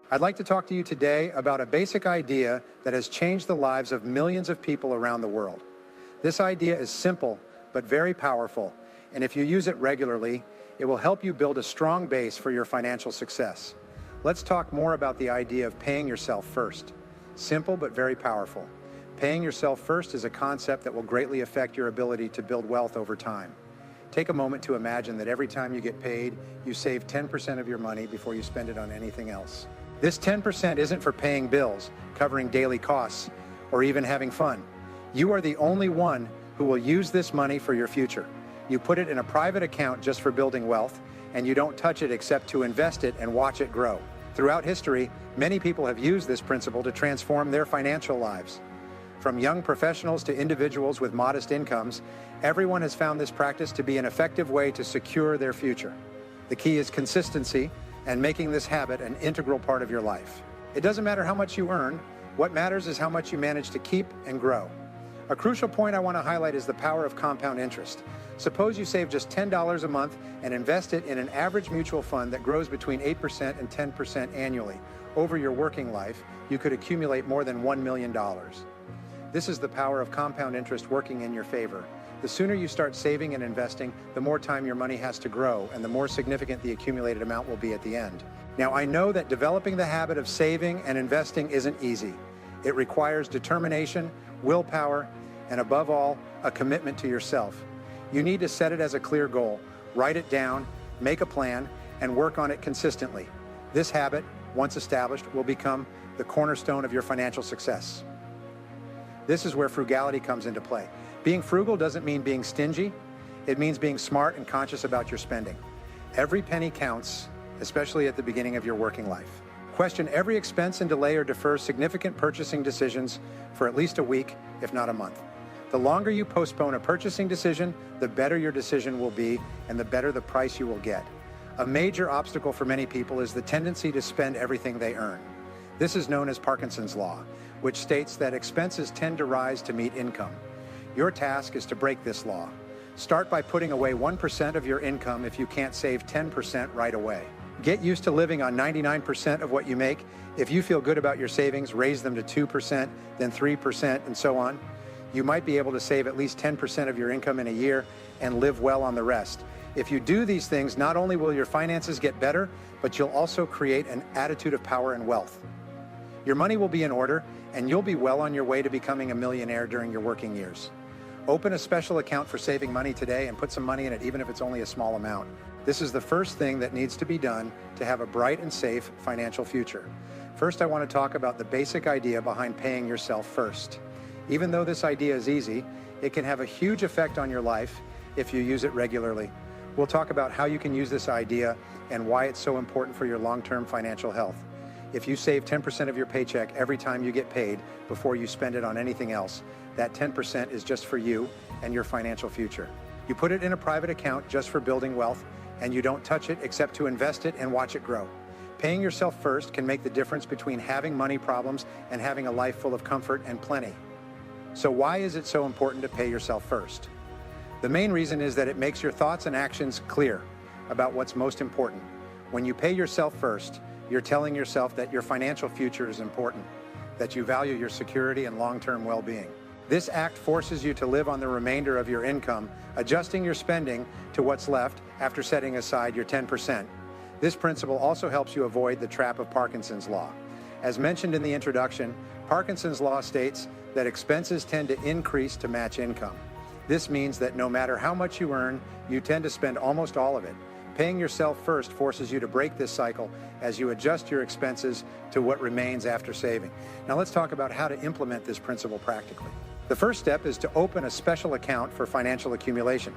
I'd like to talk to you today about a basic idea that has changed the lives of millions of people around the world. This idea is simple, but very powerful, and if you use it regularly, it will help you build a strong base for your financial success. Let's talk more about the idea of paying yourself first. Simple, but very powerful. Paying yourself first is a concept that will greatly affect your ability to build wealth over time. Take a moment to imagine that every time you get paid, you save 10% of your money before you spend it on anything else. This 10% isn't for paying bills, covering daily costs, or even having fun. You are the only one who will use this money for your future. You put it in a private account just for building wealth, and you don't touch it except to invest it and watch it grow. Throughout history, many people have used this principle to transform their financial lives. From young professionals to individuals with modest incomes, everyone has found this practice to be an effective way to secure their future. The key is consistency and making this habit an integral part of your life. It doesn't matter how much you earn, what matters is how much you manage to keep and grow. A crucial point I want to highlight is the power of compound interest. Suppose you save just $10 a month and invest it in an average mutual fund that grows between 8% and 10% annually. Over your working life, you could accumulate more than $1 million. This is the power of compound interest working in your favor. The sooner you start saving and investing, the more time your money has to grow, and the more significant the accumulated amount will be at the end. Now, I know that developing the habit of saving and investing isn't easy. It requires determination, willpower, and above all, a commitment to yourself. You need to set it as a clear goal, write it down, make a plan, and work on it consistently. This habit, once established, will become the cornerstone of your financial success. This is where frugality comes into play. Being frugal doesn't mean being stingy. It means being smart and conscious about your spending. Every penny counts, especially at the beginning of your working life. Question every expense and delay or defer significant purchasing decisions for at least a week, if not a month. The longer you postpone a purchasing decision, the better your decision will be and the better the price you will get. A major obstacle for many people is the tendency to spend everything they earn. This is known as Parkinson's Law, which states that expenses tend to rise to meet income. Your task is to break this law. Start by putting away 1% of your income if you can't save 10% right away. Get used to living on 99% of what you make. If you feel good about your savings, raise them to 2%, then 3%, and so on. You might be able to save at least 10% of your income in a year and live well on the rest. If you do these things, not only will your finances get better, but you'll also create an attitude of power and wealth. Your money will be in order, and you'll be well on your way to becoming a millionaire during your working years. Open a special account for saving money today and put some money in it, even if it's only a small amount. This is the first thing that needs to be done to have a bright and safe financial future. First, I want to talk about the basic idea behind paying yourself first. Even though this idea is easy, it can have a huge effect on your life if you use it regularly. We'll talk about how you can use this idea and why it's so important for your long-term financial health. If you save 10% of your paycheck every time you get paid before you spend it on anything else, that 10% is just for you and your financial future. You put it in a private account just for building wealth, and you don't touch it except to invest it and watch it grow. Paying yourself first can make the difference between having money problems and having a life full of comfort and plenty. So why is it so important to pay yourself first? The main reason is that it makes your thoughts and actions clear about what's most important. When you pay yourself first, you're telling yourself that your financial future is important, that you value your security and long-term well-being. This act forces you to live on the remainder of your income, adjusting your spending to what's left after setting aside your 10%. This principle also helps you avoid the trap of Parkinson's Law. As mentioned in the introduction, Parkinson's Law states that expenses tend to increase to match income. This means that no matter how much you earn, you tend to spend almost all of it. Paying yourself first forces you to break this cycle as you adjust your expenses to what remains after saving. Now let's talk about how to implement this principle practically. The first step is to open a special account for financial accumulation.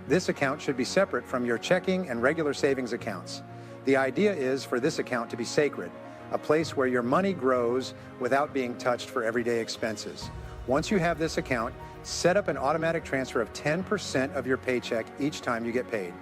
This account should be separate from your checking and regular savings accounts. The idea is for this account to be sacred, a place where your money grows without being touched for everyday expenses. Once you have this account, set up an automatic transfer of 10% of your paycheck each time you get paid.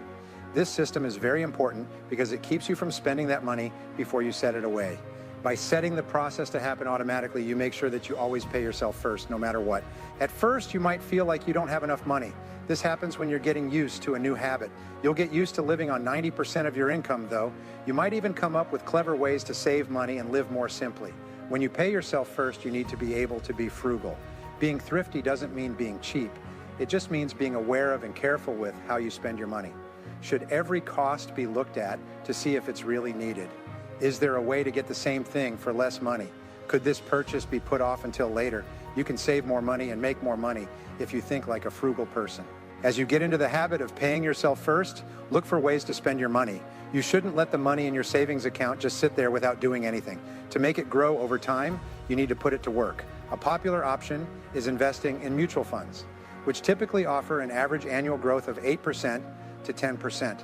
This system is very important because it keeps you from spending that money before you set it away. By setting the process to happen automatically, you make sure that you always pay yourself first, no matter what. At first, you might feel like you don't have enough money. This happens when you're getting used to a new habit. You'll get used to living on 90% of your income, though. You might even come up with clever ways to save money and live more simply. When you pay yourself first, you need to be able to be frugal. Being thrifty doesn't mean being cheap. It just means being aware of and careful with how you spend your money. Should every cost be looked at to see if it's really needed? Is there a way to get the same thing for less money? Could this purchase be put off until later? You can save more money and make more money if you think like a frugal person. As you get into the habit of paying yourself first, look for ways to spend your money. You shouldn't let the money in your savings account just sit there without doing anything. To make it grow over time, you need to put it to work. A popular option is investing in mutual funds, which typically offer an average annual growth of 8% to 10%.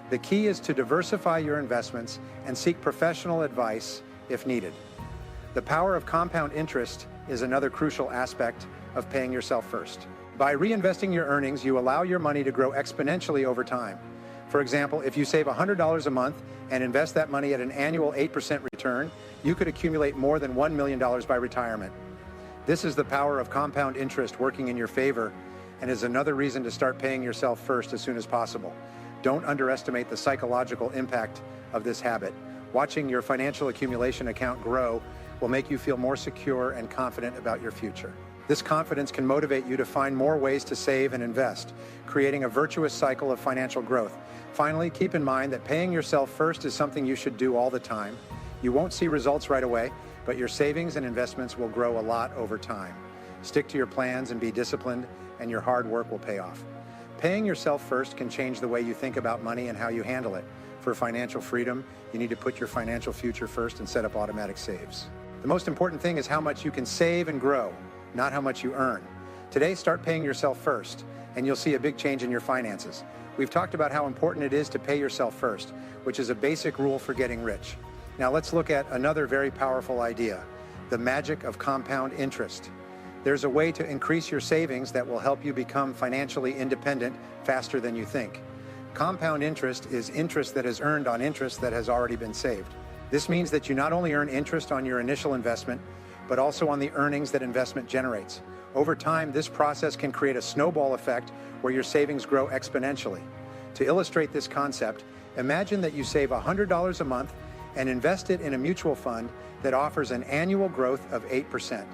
The key is to diversify your investments and seek professional advice if needed. The power of compound interest is another crucial aspect of paying yourself first. By reinvesting your earnings, you allow your money to grow exponentially over time. For example, if you save $100 a month and invest that money at an annual 8% return, you could accumulate more than $1 million by retirement. This is the power of compound interest working in your favor and is another reason to start paying yourself first as soon as possible. Don't underestimate the psychological impact of this habit. Watching your financial accumulation account grow will make you feel more secure and confident about your future. This confidence can motivate you to find more ways to save and invest, creating a virtuous cycle of financial growth. Finally, keep in mind that paying yourself first is something you should do all the time. You won't see results right away, but your savings and investments will grow a lot over time. Stick to your plans and be disciplined, and your hard work will pay off. Paying yourself first can change the way you think about money and how you handle it. For financial freedom, you need to put your financial future first and set up automatic saves. The most important thing is how much you can save and grow, not how much you earn. Today, start paying yourself first, and you'll see a big change in your finances. We've talked about how important it is to pay yourself first, which is a basic rule for getting rich. Now let's look at another very powerful idea, the magic of compound interest. There's a way to increase your savings that will help you become financially independent faster than you think. Compound interest is interest that is earned on interest that has already been saved. This means that you not only earn interest on your initial investment, but also on the earnings that investment generates. Over time, this process can create a snowball effect where your savings grow exponentially. To illustrate this concept, imagine that you save $100 a month and invest it in a mutual fund that offers an annual growth of 8%.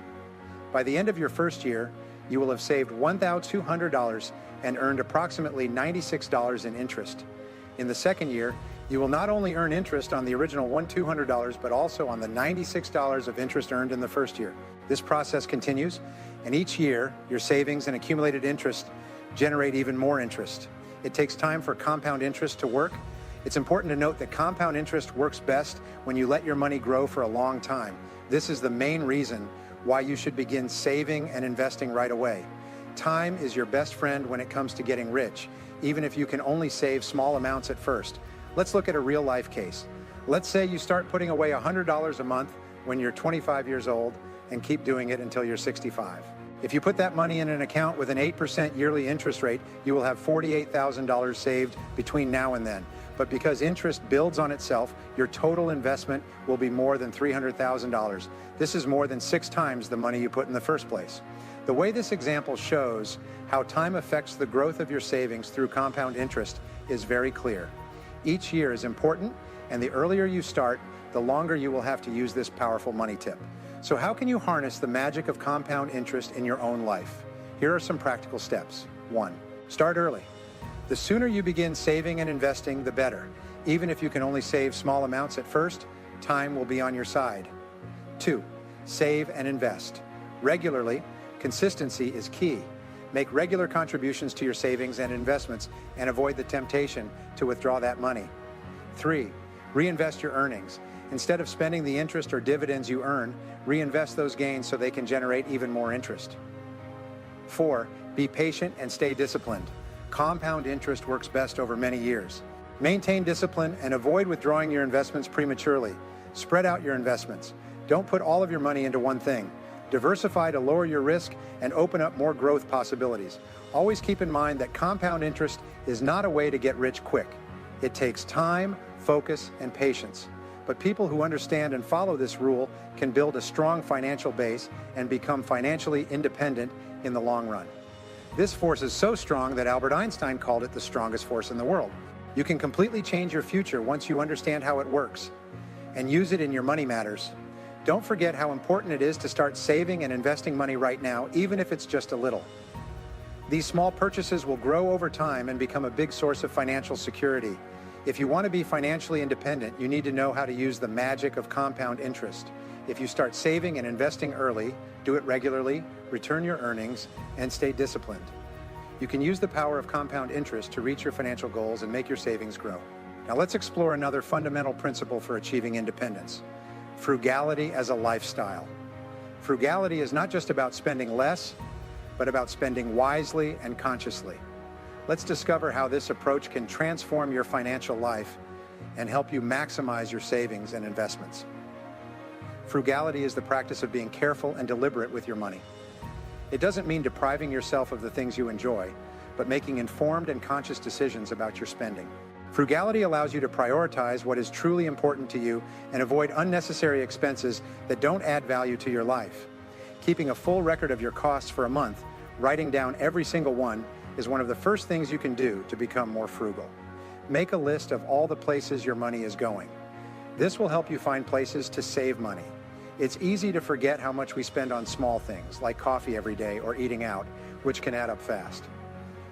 By the end of your first year, you will have saved $1,200 and earned approximately $96 in interest. In the second year, you will not only earn interest on the original $1,200, but also on the $96 of interest earned in the first year. This process continues, and each year, your savings and accumulated interest generate even more interest. It takes time for compound interest to work. It's important to note that compound interest works best when you let your money grow for a long time. This is the main reason why you should begin saving and investing right away. Time is your best friend when it comes to getting rich, even if you can only save small amounts at first. Let's look at a real-life case. Let's say you start putting away $100 a month when you're 25 years old and keep doing it until you're 65. If you put that money in an account with an 8% yearly interest rate, you will have $48,000 saved between now and then. But because interest builds on itself, your total investment will be more than $300,000. This is more than 6 times the money you put in the first place. The way this example shows how time affects the growth of your savings through compound interest is very clear. Each year is important, and the earlier you start, the longer you will have to use this powerful money tip. So how can you harness the magic of compound interest in your own life? Here are some practical steps. 1. Start early. The sooner you begin saving and investing, the better. Even if you can only save small amounts at first, time will be on your side. 2. Save and invest. Regularly, consistency is key. Make regular contributions to your savings and investments and avoid the temptation to withdraw that money. 3. Reinvest your earnings. Instead of spending the interest or dividends you earn, reinvest those gains so they can generate even more interest. 4. Be patient and stay disciplined. Compound interest works best over many years. Maintain discipline and avoid withdrawing your investments prematurely. Spread out your investments. Don't put all of your money into one thing. Diversify to lower your risk and open up more growth possibilities. Always keep in mind that compound interest is not a way to get rich quick. It takes time, focus, and patience. but people who understand and follow this rule can build a strong financial base and become financially independent in the long run. This force is so strong that Albert Einstein called it the strongest force in the world. You can completely change your future once you understand how it works and use it in your money matters. Don't forget how important it is to start saving and investing money right now, even if it's just a little. These small purchases will grow over time and become a big source of financial security. If you want to be financially independent, you need to know how to use the magic of compound interest. If you start saving and investing early, do it regularly, return your earnings, and stay disciplined. You can use the power of compound interest to reach your financial goals and make your savings grow. Now let's explore another fundamental principle for achieving independence: frugality as a lifestyle. Frugality is not just about spending less, but about spending wisely and consciously. Let's discover how this approach can transform your financial life and help you maximize your savings and investments. Frugality is the practice of being careful and deliberate with your money. It doesn't mean depriving yourself of the things you enjoy, but making informed and conscious decisions about your spending. Frugality allows you to prioritize what is truly important to you and avoid unnecessary expenses that don't add value to your life. Keeping a full record of your costs for a month, writing down every single one, is one of the first things you can do to become more frugal. Make a list of all the places your money is going. This will help you find places to save money. It's easy to forget how much we spend on small things like coffee every day or eating out, which can add up fast.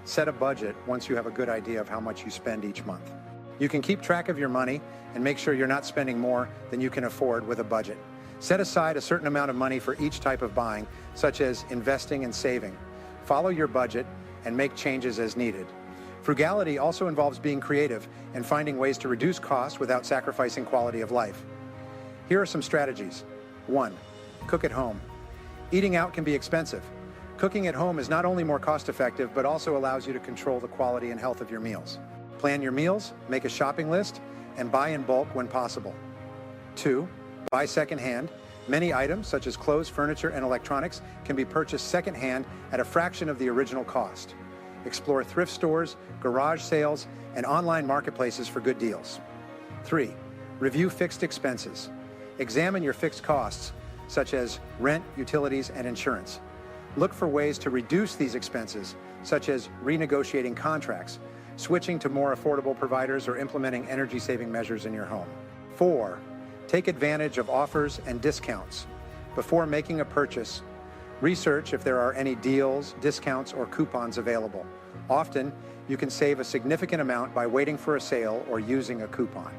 Set a budget once you have a good idea of how much you spend each month. You can keep track of your money and make sure you're not spending more than you can afford with a budget. Set aside a certain amount of money for each type of buying, such as investing and saving. Follow your budget and make changes as needed. Frugality also involves being creative and finding ways to reduce costs without sacrificing quality of life. Here are some strategies. 1. Cook at home. Eating out can be expensive. Cooking at home is not only more cost-effective, but also allows you to control the quality and health of your meals. Plan your meals, make a shopping list, and buy in bulk when possible. 2. Buy secondhand. Many items, such as clothes, furniture, and electronics, can be purchased secondhand at a fraction of the original cost. Explore thrift stores, garage sales, and online marketplaces for good deals. 3. Review fixed expenses. Examine your fixed costs, such as rent, utilities, and insurance. Look for ways to reduce these expenses, such as renegotiating contracts, switching to more affordable providers, or implementing energy-saving measures in your home. 4. Take advantage of offers and discounts. Before making a purchase, research if there are any deals, discounts, or coupons available. Often, you can save a significant amount by waiting for a sale or using a coupon.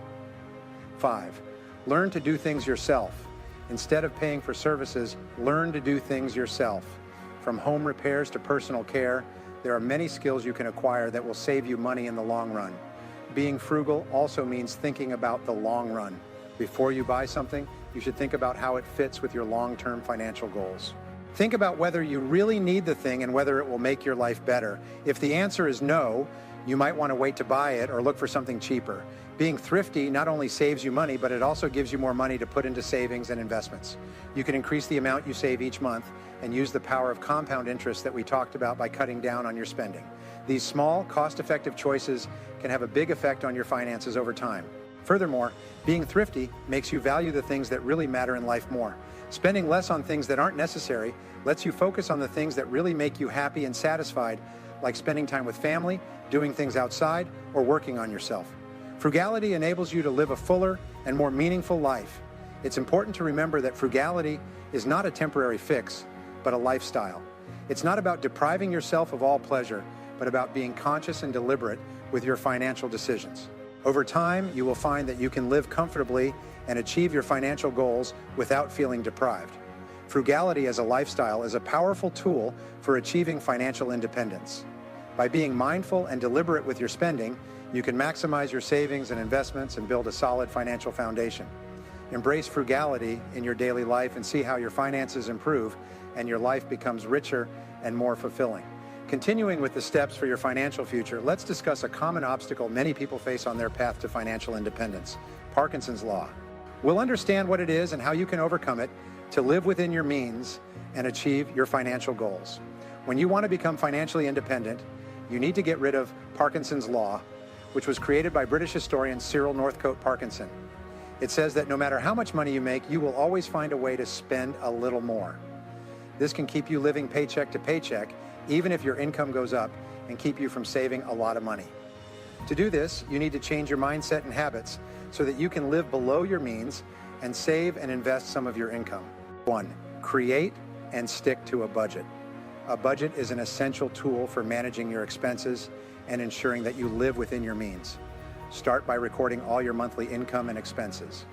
5. Learn to do things yourself. Instead of paying for services, learn to do things yourself. From home repairs to personal care, there are many skills you can acquire that will save you money in the long run. Being frugal also means thinking about the long run. Before you buy something, you should think about how it fits with your long-term financial goals. Think about whether you really need the thing and whether it will make your life better. If the answer is no, you might want to wait to buy it or look for something cheaper. Being thrifty not only saves you money, but it also gives you more money to put into savings and investments. You can increase the amount you save each month and use the power of compound interest that we talked about by cutting down on your spending. These small, cost-effective choices can have a big effect on your finances over time. Furthermore, being thrifty makes you value the things that really matter in life more. Spending less on things that aren't necessary lets you focus on the things that really make you happy and satisfied, like spending time with family, doing things outside, or working on yourself. Frugality enables you to live a fuller and more meaningful life. It's important to remember that frugality is not a temporary fix, but a lifestyle. It's not about depriving yourself of all pleasure, but about being conscious and deliberate with your financial decisions. Over time, you will find that you can live comfortably and achieve your financial goals without feeling deprived. Frugality as a lifestyle is a powerful tool for achieving financial independence. By being mindful and deliberate with your spending, you can maximize your savings and investments and build a solid financial foundation. Embrace frugality in your daily life and see how your finances improve and your life becomes richer and more fulfilling. Continuing with the steps for your financial future, let's discuss a common obstacle many people face on their path to financial independence: Parkinson's Law. We'll understand what it is and how you can overcome it to live within your means and achieve your financial goals. When you want to become financially independent, you need to get rid of Parkinson's Law, which was created by British historian Cyril Northcote Parkinson. It says that no matter how much money you make, you will always find a way to spend a little more. This can keep you living paycheck to paycheck, even if your income goes up, and keep you from saving a lot of money. To do this, you need to change your mindset and habits so that you can live below your means and save and invest some of your income. 1. Create and stick to a budget. A budget is an essential tool for managing your expenses and ensuring that you live within your means. Start by recording all your monthly income and expenses.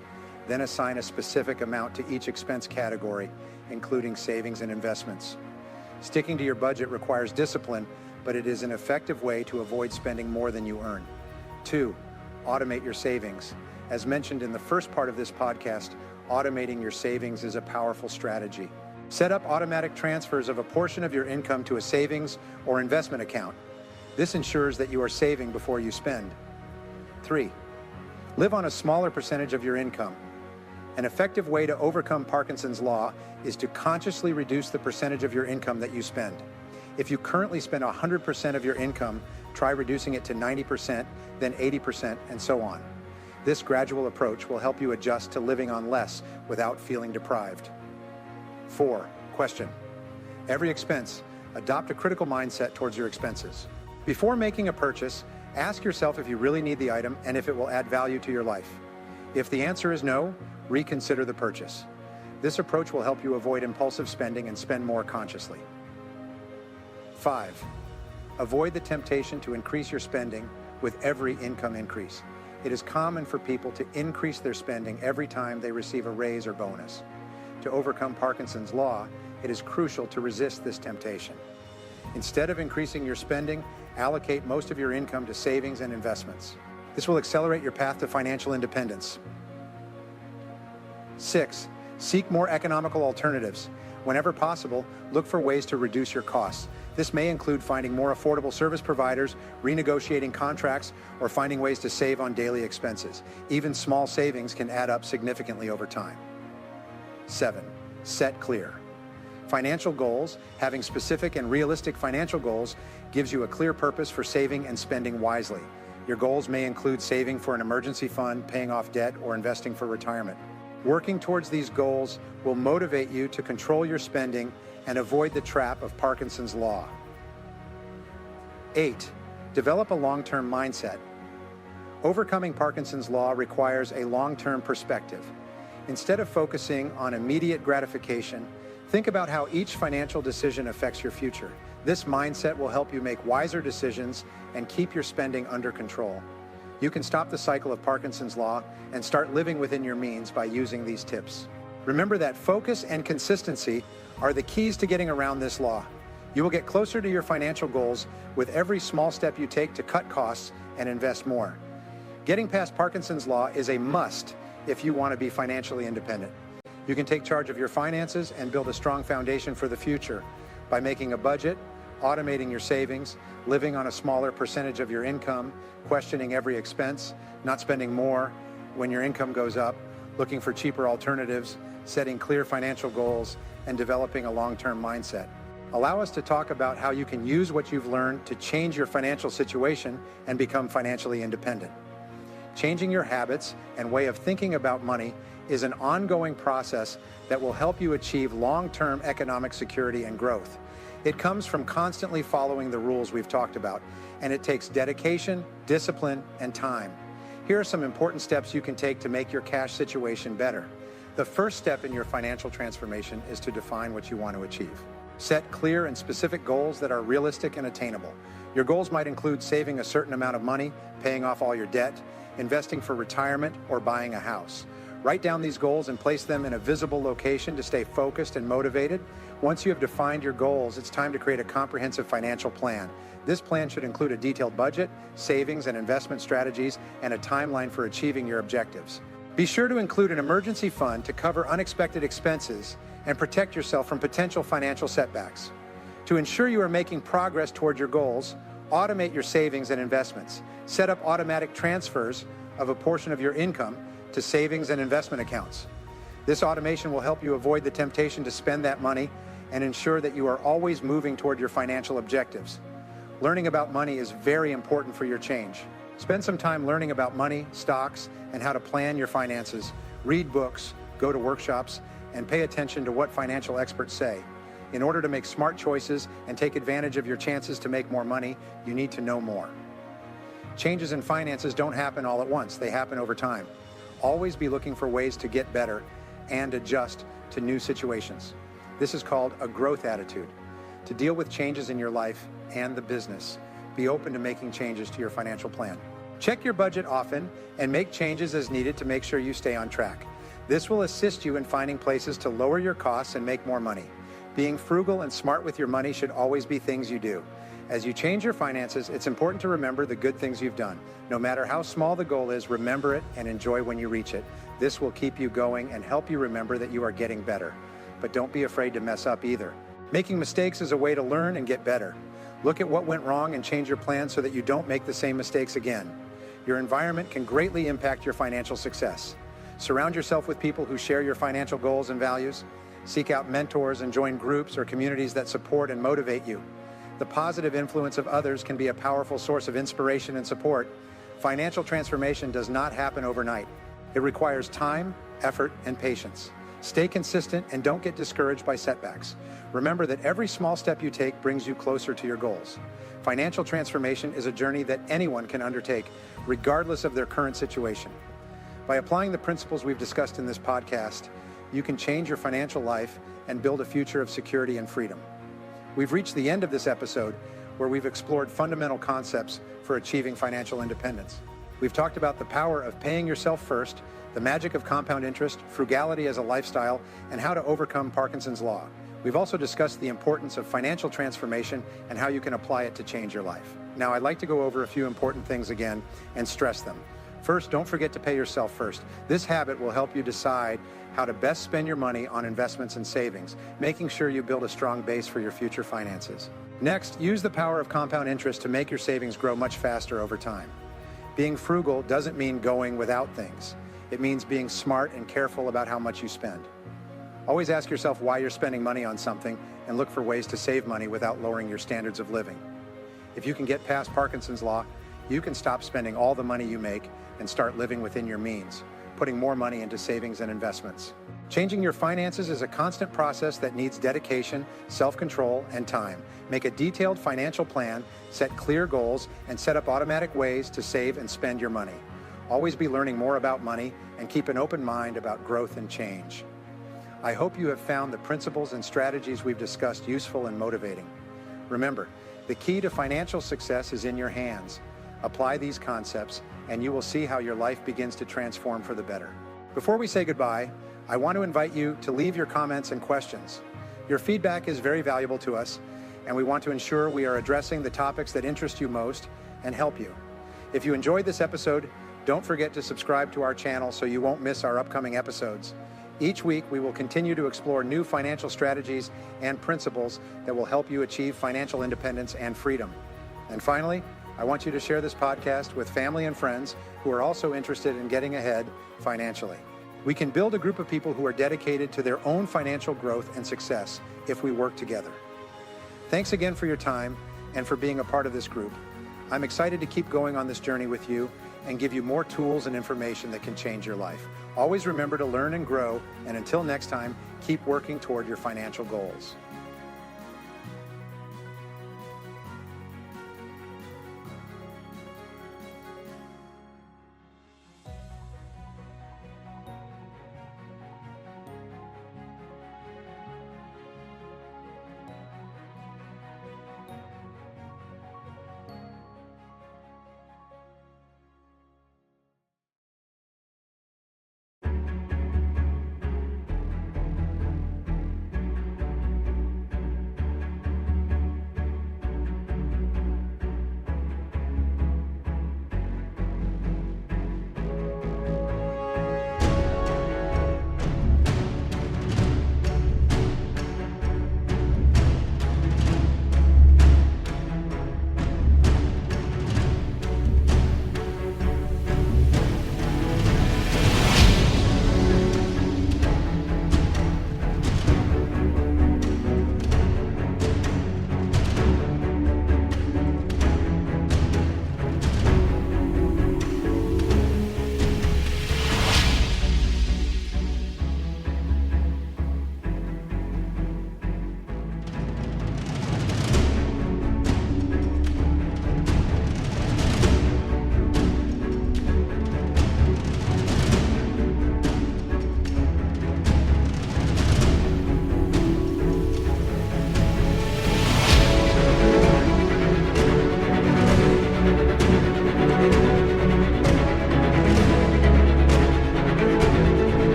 Then assign a specific amount to each expense category, including savings and investments. Sticking to your budget requires discipline, but it is an effective way to avoid spending more than you earn. 2. Automate your savings. As mentioned in the first part of this podcast, automating your savings is a powerful strategy. Set up automatic transfers of a portion of your income to a savings or investment account. This ensures that you are saving before you spend. 3. Live on a smaller percentage of your income. An effective way to overcome Parkinson's law is to consciously reduce the percentage of your income that you spend. If you currently spend 100% of your income, try reducing it to 90%, then 80%, and so on. This gradual approach will help you adjust to living on less without feeling deprived. 4. Question. Every expense, adopt a critical mindset towards your expenses. Before making a purchase, ask yourself if you really need the item and if it will add value to your life. If the answer is no, reconsider the purchase. This approach will help you avoid impulsive spending and spend more consciously. 5. Avoid the temptation to increase your spending with every income increase. It is common for people to increase their spending every time they receive a raise or bonus. To overcome Parkinson's law, it is crucial to resist this temptation. Instead of increasing your spending, allocate most of your income to savings and investments. This will accelerate your path to financial independence. 6. Seek more economical alternatives. Whenever possible, look for ways to reduce your costs. This may include finding more affordable service providers, renegotiating contracts, or finding ways to save on daily expenses. Even small savings can add up significantly over time. 7. Set clear. Financial goals, having specific and realistic financial goals, gives you a clear purpose for saving and spending wisely. Your goals may include saving for an emergency fund, paying off debt, or investing for retirement. Working towards these goals will motivate you to control your spending and avoid the trap of Parkinson's law. 8. Develop a long-term mindset. Overcoming Parkinson's law requires a long-term perspective. Instead of focusing on immediate gratification, think about how each financial decision affects your future. This mindset will help you make wiser decisions and keep your spending under control. You can stop the cycle of Parkinson's law and start living within your means by using these tips. Remember that focus and consistency are the keys to getting around this law. You will get closer to your financial goals with every small step you take to cut costs and invest more. Getting past Parkinson's law is a must if you want to be financially independent. You can take charge of your finances and build a strong foundation for the future by making a budget, automating your savings, living on a smaller percentage of your income, questioning every expense, not spending more when your income goes up, looking for cheaper alternatives, setting clear financial goals, and developing a long-term mindset. Allow us to talk about how you can use what you've learned to change your financial situation and become financially independent. Changing your habits and way of thinking about money is an ongoing process that will help you achieve long-term economic security and growth. It comes from constantly following the rules we've talked about, and it takes dedication, discipline, and time. Here are some important steps you can take to make your cash situation better. The first step in your financial transformation is to define what you want to achieve. Set clear and specific goals that are realistic and attainable. Your goals might include saving a certain amount of money, paying off all your debt, investing for retirement, or buying a house. Write down these goals and place them in a visible location to stay focused and motivated. Once you have defined your goals, it's time to create a comprehensive financial plan. This plan should include a detailed budget, savings and investment strategies, and a timeline for achieving your objectives. Be sure to include an emergency fund to cover unexpected expenses and protect yourself from potential financial setbacks. To ensure you are making progress toward your goals, automate your savings and investments. Set up automatic transfers of a portion of your income to savings and investment accounts. This automation will help you avoid the temptation to spend that money and ensure that you are always moving toward your financial objectives. Learning about money is very important for your change. Spend some time learning about money, stocks, and how to plan your finances. Read books, go to workshops, and pay attention to what financial experts say. In order to make smart choices and take advantage of your chances to make more money, you need to know more. Changes in finances don't happen all at once. They happen over time. Always be looking for ways to get better and adjust to new situations. This is called a growth attitude. To deal with changes in your life and the business, be open to making changes to your financial plan. Check your budget often and make changes as needed to make sure you stay on track. This will assist you in finding places to lower your costs and make more money. Being frugal and smart with your money should always be things you do. As you change your finances, it's important to remember the good things you've done. No matter how small the goal is, remember it and enjoy when you reach it. This will keep you going and help you remember that you are getting better. But don't be afraid to mess up either. Making mistakes is a way to learn and get better. Look at what went wrong and change your plan so that you don't make the same mistakes again. Your environment can greatly impact your financial success. Surround yourself with people who share your financial goals and values. Seek out mentors and join groups or communities that support and motivate you. The positive influence of others can be a powerful source of inspiration and support. Financial transformation does not happen overnight. It requires time, effort, and patience. Stay consistent and don't get discouraged by setbacks. Remember that every small step you take brings you closer to your goals. Financial transformation is a journey that anyone can undertake, regardless of their current situation. By applying the principles we've discussed in this podcast, you can change your financial life and build a future of security and freedom. We've reached the end of this episode where we've explored fundamental concepts for achieving financial independence. We've talked about the power of paying yourself first, the magic of compound interest, frugality as a lifestyle, and how to overcome Parkinson's law. We've also discussed the importance of financial transformation and how you can apply it to change your life. Now, I'd like to go over a few important things again and stress them. First, don't forget to pay yourself first. This habit will help you decide how to best spend your money on investments and savings, making sure you build a strong base for your future finances. Next, use the power of compound interest to make your savings grow much faster over time. Being frugal doesn't mean going without things. It means being smart and careful about how much you spend. Always ask yourself why you're spending money on something and look for ways to save money without lowering your standards of living. If you can get past Parkinson's law, you can stop spending all the money you make and start living within your means, putting more money into savings and investments. Changing your finances is a constant process that needs dedication, self-control, and time. Make a detailed financial plan, set clear goals, and set up automatic ways to save and spend your money. Always be learning more about money and keep an open mind about growth and change. I hope you have found the principles and strategies we've discussed useful and motivating. Remember, the key to financial success is in your hands. Apply these concepts, and you will see how your life begins to transform for the better. Before we say goodbye, I want to invite you to leave your comments and questions. Your feedback is very valuable to us, and we want to ensure we are addressing the topics that interest you most and help you. If you enjoyed this episode, don't forget to subscribe to our channel so you won't miss our upcoming episodes. Each week, we will continue to explore new financial strategies and principles that will help you achieve financial independence and freedom. And finally, I want you to share this podcast with family and friends who are also interested in getting ahead financially. We can build a group of people who are dedicated to their own financial growth and success if we work together. Thanks again for your time and for being a part of this group. I'm excited to keep going on this journey with you and give you more tools and information that can change your life. Always remember to learn and grow, and until next time, keep working toward your financial goals.